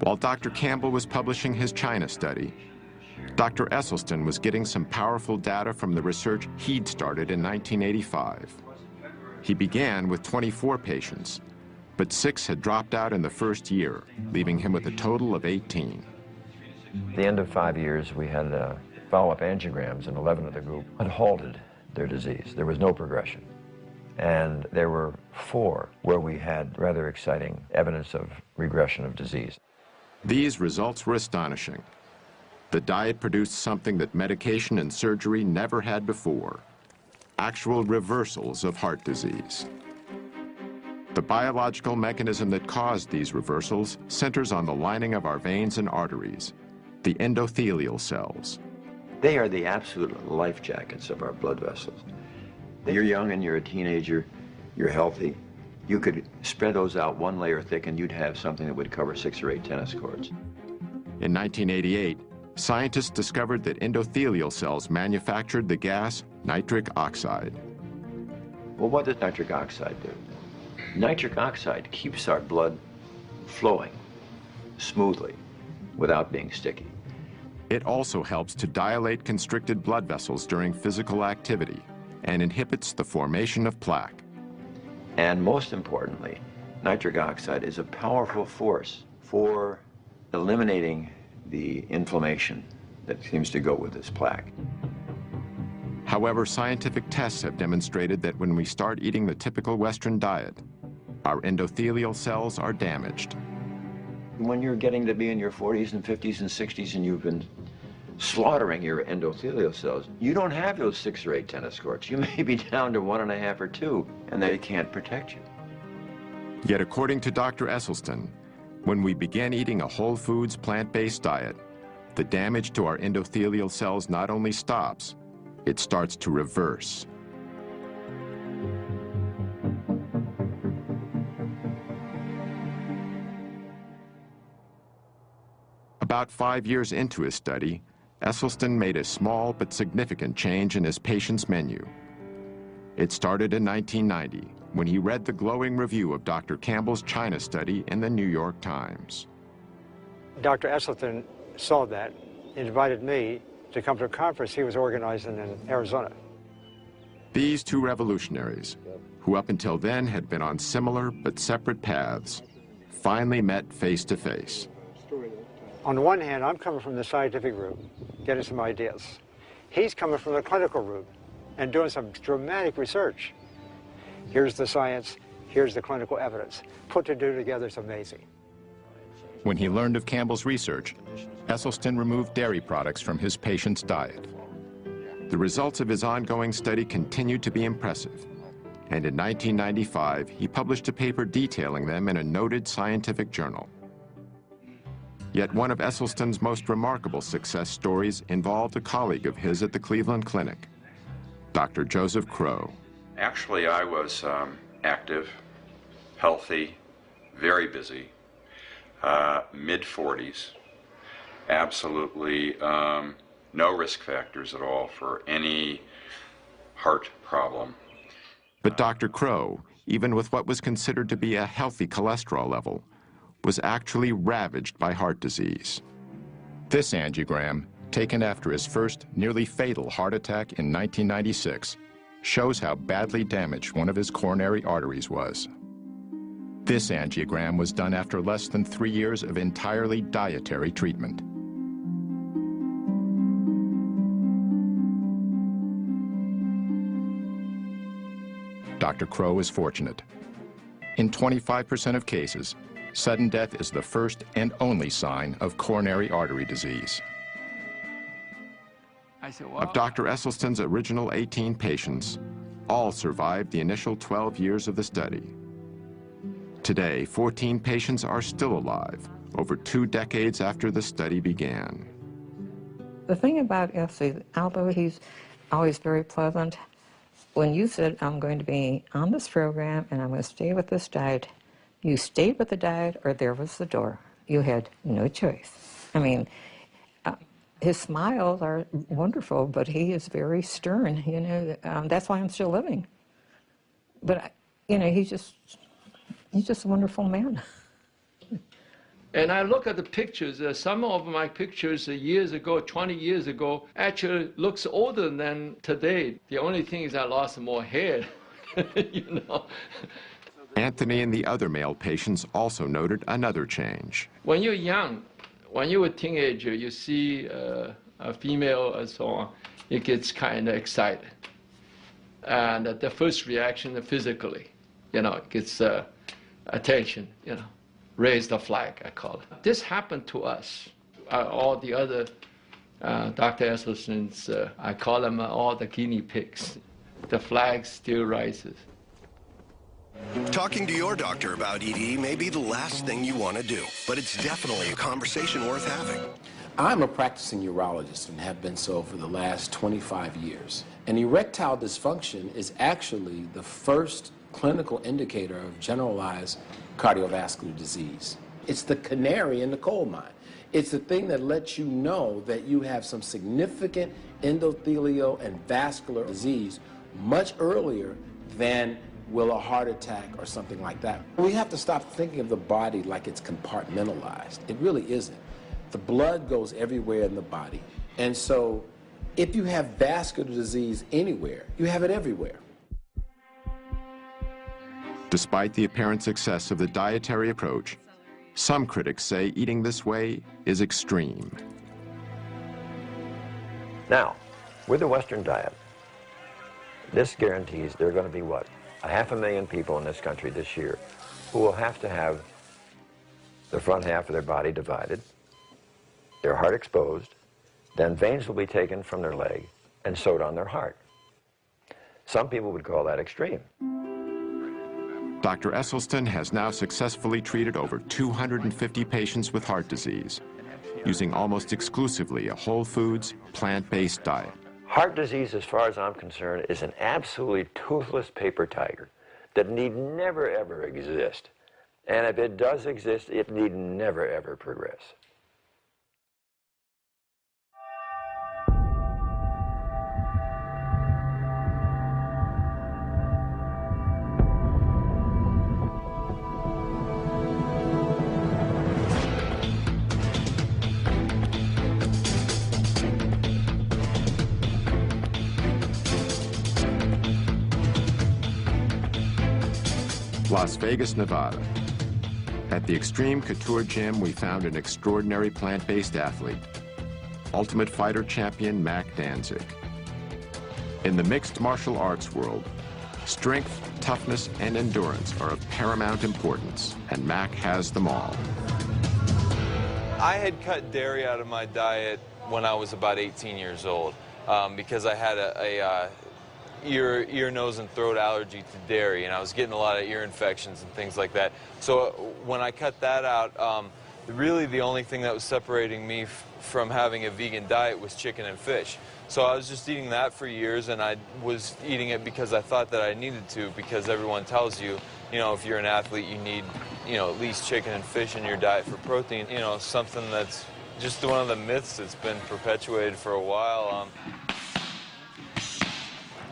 While Dr. Campbell was publishing his China study, Dr. Esselstyn was getting some powerful data from the research he'd started in 1985. He began with 24 patients, but 6 had dropped out in the first year, leaving him with a total of 18. At the end of 5 years, we had follow-up angiograms, and 11 of the group had halted their disease. There was no progression. And there were 4 where we had rather exciting evidence of regression of disease. These results were astonishing. The diet produced something that medication and surgery never had before: actual reversals of heart disease. The biological mechanism that caused these reversals centers on the lining of our veins and arteries, the endothelial cells. They are the absolute life jackets of our blood vessels. You're young and you're a teenager, you're healthy. You could spread those out 1 layer thick and you'd have something that would cover 6 or 8 tennis courts. In 1988, scientists discovered that endothelial cells manufactured the gas nitric oxide. Well, what does nitric oxide do? Nitric oxide keeps our blood flowing smoothly without being sticky. It also helps to dilate constricted blood vessels during physical activity and inhibits the formation of plaque. And most importantly, nitric oxide is a powerful force for eliminating the inflammation that seems to go with this plaque. However, scientific tests have demonstrated that when we start eating the typical Western diet, our endothelial cells are damaged. When you're getting to be in your 40s and 50s and 60s and you've been slaughtering your endothelial cells, you don't have those 6 or 8 tennis courts. You may be down to 1.5 or 2, and they can't protect you. Yet according to Dr. Esselstyn, when we begin eating a whole foods plant-based diet, the damage to our endothelial cells not only stops, it starts to reverse. About 5 years into his study, Esselstyn made a small but significant change in his patient's menu. It started in 1990, when he read the glowing review of Dr. Campbell's China study in the New York Times. Dr. Esselstyn saw that and invited me to come to a conference he was organizing in Arizona. These 2 revolutionaries, who up until then had been on similar but separate paths, finally met face to face. On the one hand, I'm coming from the scientific route, getting some ideas. He's coming from the clinical route and doing some dramatic research. Here's the science, here's the clinical evidence. Put the 2 together, it's amazing. When he learned of Campbell's research, Esselstyn removed dairy products from his patient's diet. The results of his ongoing study continued to be impressive, and in 1995, he published a paper detailing them in a noted scientific journal. Yet one of Esselstyn's most remarkable success stories involved a colleague of his at the Cleveland Clinic, Dr. Joseph Crow. Actually, I was active, healthy, very busy, mid-40s, absolutely no risk factors at all for any heart problem. But Dr. Crow, even with what was considered to be a healthy cholesterol level, was actually ravaged by heart disease. This angiogram, taken after his first nearly fatal heart attack in 1996, shows how badly damaged one of his coronary arteries was. This angiogram was done after less than 3 years of entirely dietary treatment. Dr. Crow is fortunate. In 25% of cases, sudden death is the first and only sign of coronary artery disease. Of Dr. Esselstyn's original 18 patients, all survived the initial 12 years of the study. Today, 14 patients are still alive, over 2 decades after the study began. The thing about Essie, although he's always very pleasant, when you said, I'm going to be on this program and I'm going to stay with this diet, you stayed with the diet or there was the door. You had no choice. I mean, his smiles are wonderful, but he is very stern, you know. That's why I'm still living. But, you know, he's just a wonderful man. And I look at the pictures, some of my pictures years ago, 20 years ago, actually looks older than today. The only thing is I lost more hair, you know. Anthony and the other male patients also noted another change. When you're young, when you're a teenager, you see a female and so on, it gets kind of excited. And the first reaction physically, you know, it gets attention, you know. Raise the flag, I call it. This happened to us. All the other Dr. Esselstyn's, I call them all the guinea pigs. The flag still rises. Talking to your doctor about ED may be the last thing you want to do, but it's definitely a conversation worth having. I'm a practicing urologist and have been so for the last 25 years. And erectile dysfunction is actually the first clinical indicator of generalized cardiovascular disease. It's the canary in the coal mine. It's the thing that lets you know that you have some significant endothelial and vascular disease much earlier than will a heart attack or something like that. We have to stop thinking of the body like it's compartmentalized. It really isn't. The blood goes everywhere in the body. And so if you have vascular disease anywhere, you have it everywhere. Despite the apparent success of the dietary approach, some critics say eating this way is extreme. Now, with the Western diet, this guarantees there are going to be, what, 500,000 people in this country this year who will have to have the front half of their body divided, their heart exposed, then veins will be taken from their leg and sewed on their heart. Some people would call that extreme. Dr. Esselstyn has now successfully treated over 250 patients with heart disease, using almost exclusively a whole foods, plant-based diet. Heart disease, as far as I'm concerned, is an absolutely toothless paper tiger that need never, ever exist. And if it does exist, it need never, ever progress. Las Vegas, Nevada. At the Extreme Couture Gym, we found an extraordinary plant-based athlete, Ultimate Fighter champion Mac Danzig. In the mixed martial arts world, strength, toughness, and endurance are of paramount importance, and Mac has them all. I had cut dairy out of my diet when I was about 18 years old because I had a ear, nose, and throat allergy to dairy, and I was getting a lot of ear infections and things like that. So when I cut that out, really the only thing that was separating me from having a vegan diet was chicken and fish. So I was just eating that for years, and I was eating it because I thought that I needed to, because everyone tells you, you know, if you're an athlete, you need, you know, at least chicken and fish in your diet for protein. You know, something that's just one of the myths that's been perpetuated for a while.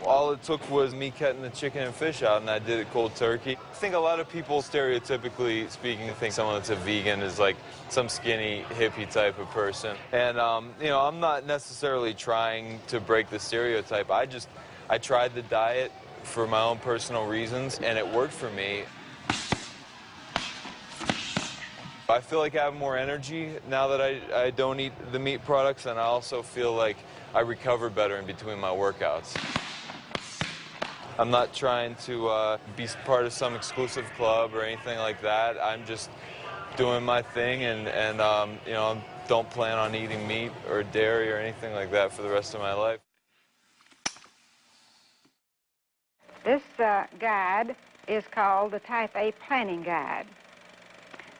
All it took was me cutting the chicken and fish out, and I did it cold turkey. I think a lot of people, stereotypically speaking, think someone that's a vegan is like some skinny, hippie type of person. And, you know, I'm not necessarily trying to break the stereotype. I tried the diet for my own personal reasons, and it worked for me. I feel like I have more energy now that I don't eat the meat products, and I also feel like I recover better in between my workouts. I'm not trying to be part of some exclusive club or anything like that. I'm just doing my thing, and you know, don't plan on eating meat or dairy or anything like that for the rest of my life. This guide is called the Type A Planning Guide.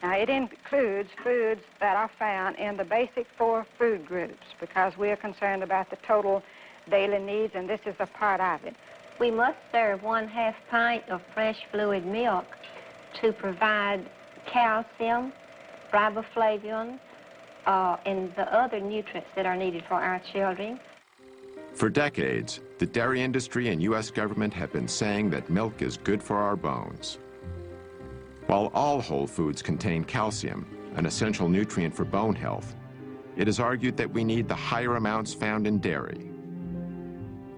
Now, it includes foods that are found in the basic 4 food groups, because we are concerned about the total daily needs, and this is a part of it. We must serve 1/2 pint of fresh fluid milk to provide calcium, riboflavin, and the other nutrients that are needed for our children. For decades, the dairy industry and U.S. government have been saying that milk is good for our bones. While all whole foods contain calcium, an essential nutrient for bone health, it is argued that we need the higher amounts found in dairy.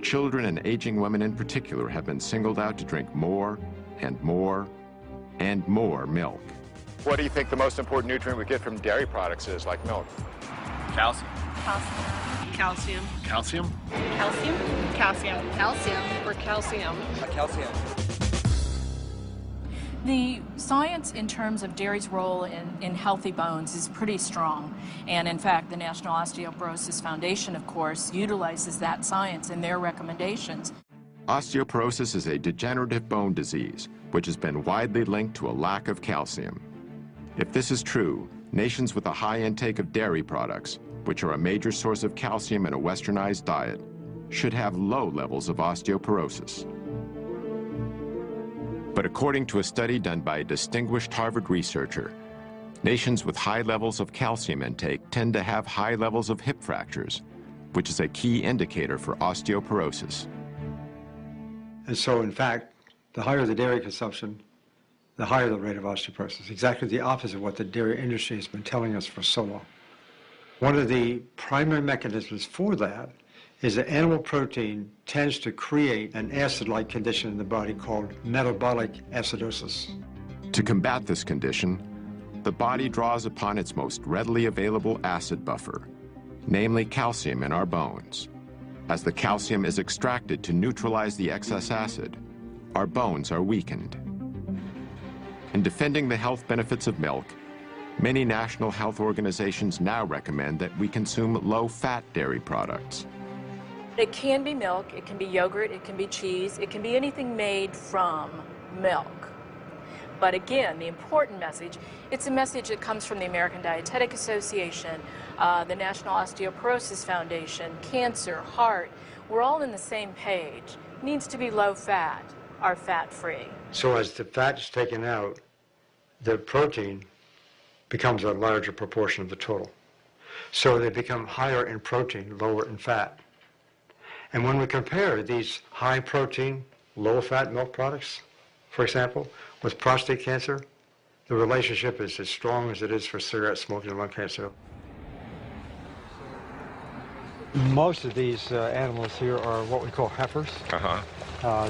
Children and aging women in particular have been singled out to drink more and more and more milk. What do you think the most important nutrient we get from dairy products is, like milk? Calcium. Calcium. Calcium. Calcium. Calcium. Calcium. Or calcium. Calcium. The science in terms of dairy's role in healthy bones is pretty strong. And in fact, the National Osteoporosis Foundation, of course, utilizes that science in their recommendations. Osteoporosis is a degenerative bone disease, which has been widely linked to a lack of calcium. If this is true, nations with a high intake of dairy products, which are a major source of calcium in a westernized diet, should have low levels of osteoporosis. But according to a study done by a distinguished Harvard researcher, nations with high levels of calcium intake tend to have high levels of hip fractures, which is a key indicator for osteoporosis. And so, in fact, the higher the dairy consumption, the higher the rate of osteoporosis. Exactly the opposite of what the dairy industry has been telling us for so long. One of the primary mechanisms for that is that animal protein tends to create an acid-like condition in the body called metabolic acidosis. To combat this condition, the body draws upon its most readily available acid buffer, namely calcium in our bones. As the calcium is extracted to neutralize the excess acid, our bones are weakened. In defending the health benefits of milk, many national health organizations now recommend that we consume low-fat dairy products. It can be milk, it can be yogurt, it can be cheese, it can be anything made from milk. But again, the important message, it's a message that comes from the American Dietetic Association, the National Osteoporosis Foundation, cancer, heart. We're all in the same page. It needs to be low fat or fat-free. So as the fat is taken out, the protein becomes a larger proportion of the total. So they become higher in protein, lower in fat. And when we compare these high protein, low fat milk products, for example, with prostate cancer, the relationship is as strong as it is for cigarette smoking and lung cancer. Most of these animals here are what we call heifers.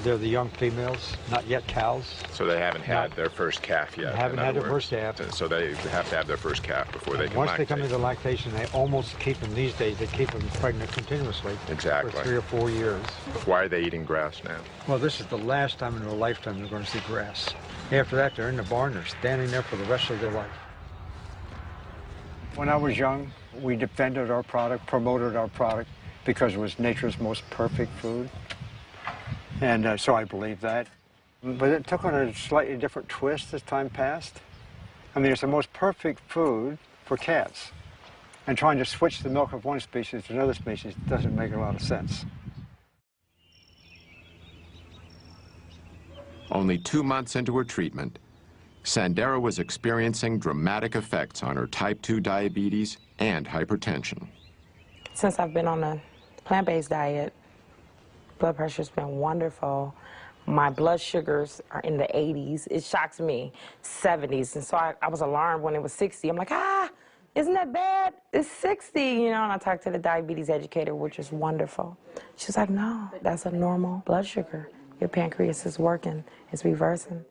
They're the young females, not yet cows. So they haven't had their first calf yet. Haven't had their first calf. So they have to have their first calf before they can Once lactate. they come into lactation, they almost keep them, these days, they keep them pregnant continuously. Exactly. For 3 or 4 years. Why are they eating grass now? Well, this is the last time in their lifetime they're going to see grass. After that, they're in the barn, they're standing there for the rest of their life. When I was young, we defended our product, promoted our product, because it was nature's most perfect food. And so I believe that. But it took on a slightly different twist as time passed. I mean, it's the most perfect food for cats. And trying to switch the milk of one species to another species doesn't make a lot of sense. Only 2 months into her treatment, Sandera was experiencing dramatic effects on her type 2 diabetes and hypertension. Since I've been on a plant-based diet, blood pressure's been wonderful. My blood sugars are in the 80s. It shocks me, 70s. And so I was alarmed when it was 60. I'm like, isn't that bad? It's 60, you know, and I talked to the diabetes educator, which is wonderful. She's like, no, that's a normal blood sugar. Your pancreas is working, it's reversing.